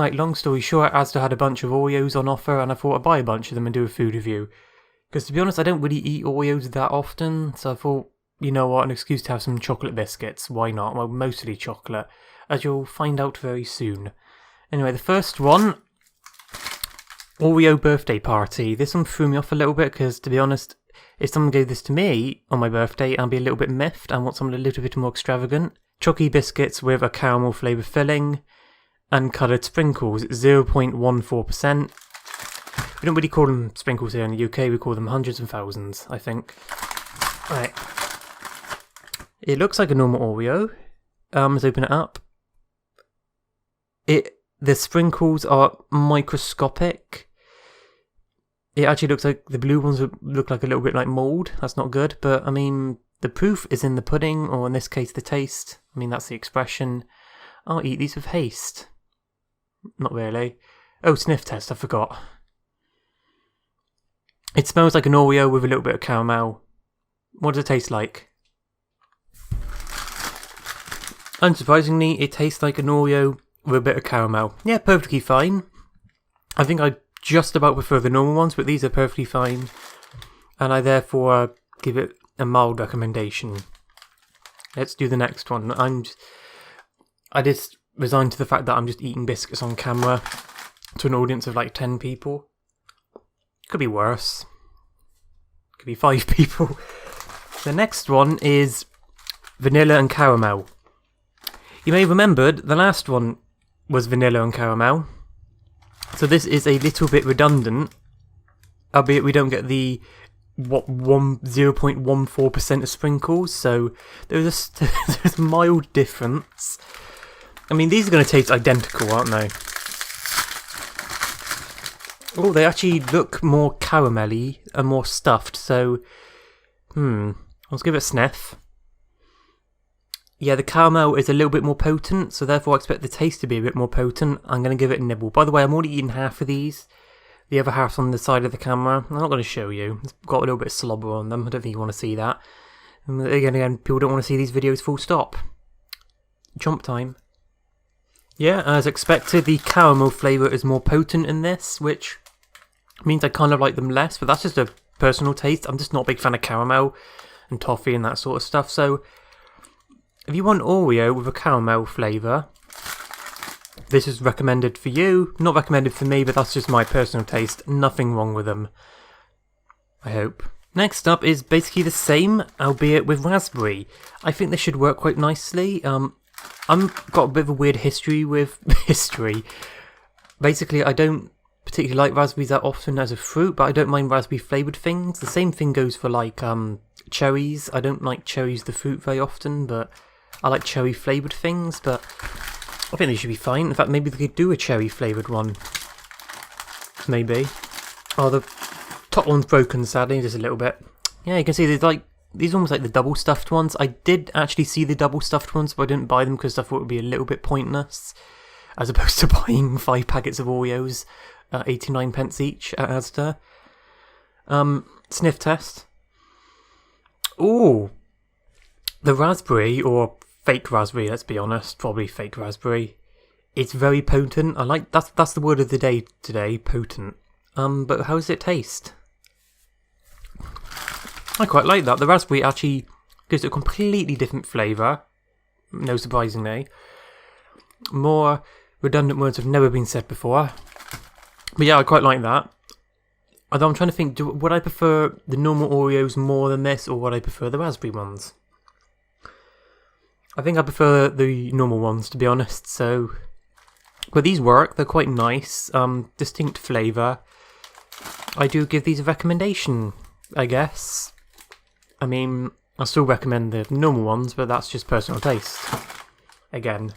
Right, long story short, Asda had a bunch of Oreos on offer, and I thought I'd buy a bunch of them and do a food review. Because to be honest, I don't really eat Oreos that often, so I thought, you know what, an excuse to have some chocolate biscuits. Why not? Well, mostly chocolate, as you'll find out very soon. Anyway, the first one, Oreo birthday party. This one threw me off a little bit because, to be honest, if someone gave this to me on my birthday, I'd be a little bit miffed and want something a little bit more extravagant. Chalky biscuits with a caramel flavour filling and coloured sprinkles, 0.14%. We don't really call them sprinkles here in the UK, we call them hundreds and thousands, I think. Right. It looks like a normal Oreo. Let's open it up. The sprinkles are microscopic. It actually looks like the blue ones look like a little bit like mould. That's not good, but I mean, the proof is in the pudding, or in this case, the taste. I mean, that's the expression. I'll eat these with haste. Not really. Oh, sniff test, I forgot. It smells like an Oreo with a little bit of caramel. What does it taste like? Unsurprisingly, it tastes like an Oreo with a bit of caramel. Yeah, perfectly fine. I think I just about prefer the normal ones, but these are perfectly fine. And I therefore give it a mild recommendation. Let's do the next one. I just resigned to the fact that I'm just eating biscuits on camera to an audience of like 10 people. Could be worse. Could be 5 people. The next one is vanilla and caramel. You may have remembered the last one was vanilla and caramel. So this is a little bit redundant, albeit we don't get the 0.14% of sprinkles, so there's a mild difference. I mean, these are going to taste identical, aren't they? Oh, they actually look more caramelly and more stuffed, so... let's give it a sniff. Yeah, the caramel is a little bit more potent, so therefore I expect the taste to be a bit more potent. I'm going to give it a nibble. By the way, I'm already eating half of these. The other half's on the side of the camera. I'm not going to show you. It's got a little bit of slobber on them. I don't think you want to see that. And again, people don't want to see these videos full stop. Jump time. Yeah, as expected, the caramel flavour is more potent in this, which means I kind of like them less, but that's just a personal taste. I'm just not a big fan of caramel and toffee and that sort of stuff, so if you want Oreo with a caramel flavour, this is recommended for you. Not recommended for me, but that's just my personal taste. Nothing wrong with them, I hope. Next up is basically the same, albeit with raspberry. I think this should work quite nicely. I've got a bit of a weird history with history. Basically, I don't particularly like raspberries that often as a fruit, but I don't mind raspberry flavoured things. The same thing goes for like cherries. I don't like cherries the fruit very often, but I like cherry flavoured things, but I think they should be fine. In fact, maybe they could do a cherry flavoured one. Maybe. Oh, the top one's broken, sadly, just a little bit. Yeah, you can see there's like, these are almost like the double stuffed ones. I did actually see the double stuffed ones, but I didn't buy them because I thought it would be a little bit pointless, as opposed to buying 5 packets of Oreos at 89p each at Asda. Sniff test. Ooh, the raspberry, or fake raspberry, let's be honest, probably fake raspberry. It's very potent. I like that's the word of the day today, potent. But how does it taste? I quite like that. The raspberry actually gives it a completely different flavour. No surprisingly. More redundant words have never been said before. But yeah, I quite like that. Although I'm trying to think, would I prefer the normal Oreos more than this, or would I prefer the raspberry ones? I think I prefer the normal ones, to be honest, so... But these work, they're quite nice, distinct flavour. I do give these a recommendation, I guess. I mean, I still recommend the normal ones, but that's just personal taste. Again.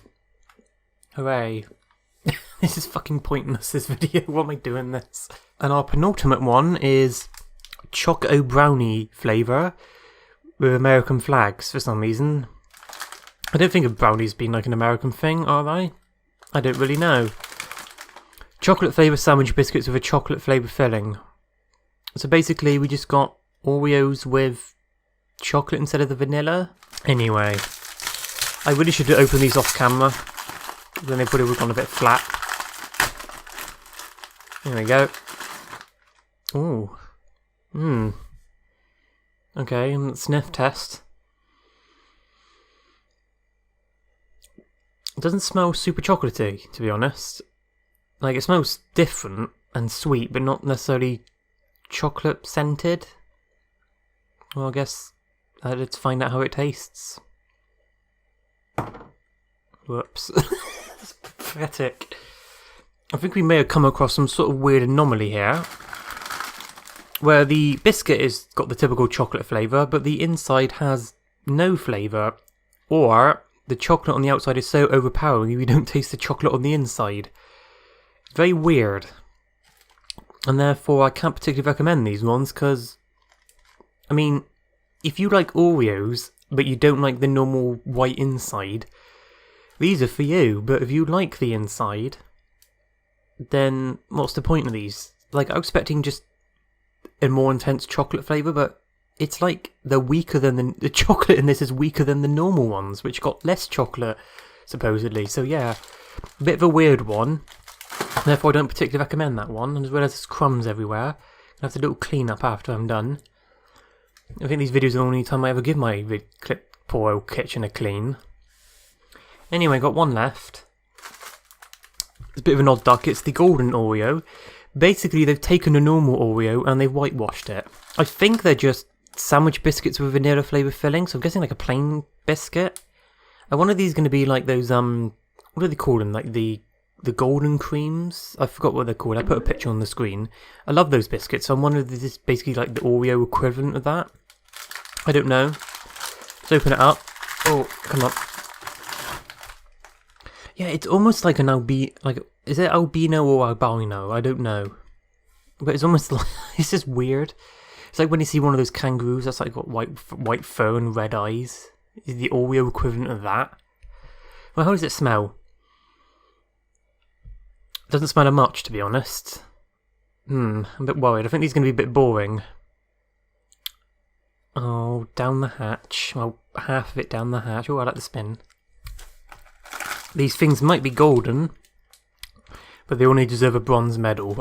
Hooray. This is fucking pointless, this video. Why am I doing this? And our penultimate one is Choco Brownie flavour with American flags for some reason. I don't think of brownies being like an American thing, are they? I don't really know. Chocolate flavour sandwich biscuits with a chocolate flavour filling. So basically we just got Oreos with chocolate instead of the vanilla. Anyway, I really should open these off camera. Then they would have gone a bit flat. Here we go. Ooh. Okay, sniff test. It doesn't smell super chocolatey, to be honest. Like, it smells different and sweet, but not necessarily chocolate scented. Well, I guess let's find out how it tastes. Whoops. That's pathetic. I think we may have come across some sort of weird anomaly here, where the biscuit has got the typical chocolate flavour, but the inside has no flavour, or the chocolate on the outside is so overpowering you don't taste the chocolate on the inside. Very weird. And therefore I can't particularly recommend these ones, because, I mean, if you like Oreos, but you don't like the normal white inside, these are for you. But if you like the inside, then what's the point of these? Like, I was expecting just a more intense chocolate flavour, but it's like they're weaker than the chocolate in this is weaker than the normal ones, which got less chocolate, supposedly. So yeah, a bit of a weird one. Therefore I don't particularly recommend that one, and as well as there's crumbs everywhere. I have to do a little clean up after I'm done. I think these videos are the only time I ever give my poor old kitchen a clean. Anyway, got one left. It's a bit of an odd duck. It's the golden Oreo. Basically, they've taken a normal Oreo and they've whitewashed it. I think they're just sandwich biscuits with vanilla flavour filling, so I'm guessing like a plain biscuit. And one of these is going to be like those, what do they call them? Like the golden creams? I forgot what they're called. I put a picture on the screen. I love those biscuits, so I'm wondering if this is basically like the Oreo equivalent of that. I don't know. Let's open it up. Oh, come on. Yeah, it's almost like an is it albino or albino? I don't know. But it's almost like, it's just weird. It's like when you see one of those kangaroos that's like got white fur and red eyes. Is the Oreo equivalent of that? Well, how does it smell? It doesn't smell of much, to be honest. I'm a bit worried. I think these are going to be a bit boring. Oh, down the hatch. Well, half of it down the hatch. Oh, I like the spin. These things might be golden, but they only deserve a bronze medal.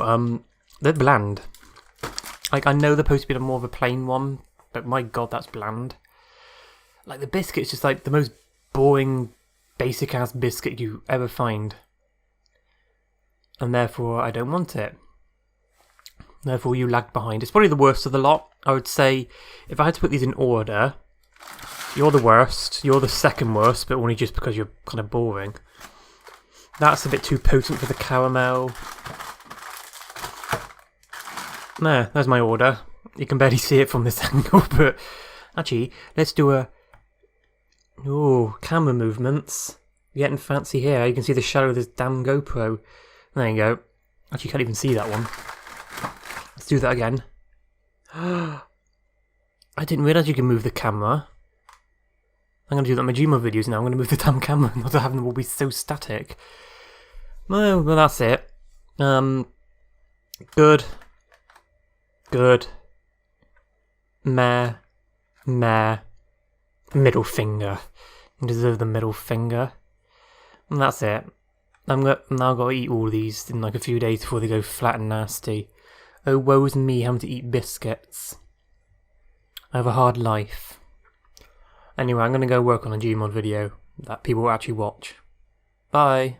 They're bland. Like, I know they're supposed to be more of a plain one, but my god, that's bland. Like, the biscuit's just like the most boring, basic-ass biscuit you ever find. And therefore, I don't want it. Therefore, you lag behind. It's probably the worst of the lot. I would say, if I had to put these in order, you're the worst, you're the second worst, but only just because you're kind of boring. That's a bit too potent for the caramel. There, there's my order. You can barely see it from this angle, but actually, let's do a... Oh, camera movements. Getting fancy here. You can see the shadow of this damn GoPro. There you go. Actually, you can't even see that one. Let's do that again. I didn't realise you can move the camera. I'm going to do that in my Gmail videos now. I'm going to move the damn camera, not to have them all be so static. Well, that's it. Good. Good. Meh. Meh. Middle finger. You deserve the middle finger. And that's it. I'm now got to eat all these in like a few days before they go flat and nasty. Oh, woe's me having to eat biscuits. I have a hard life. Anyway, I'm going to go work on a Gmod video that people will actually watch. Bye.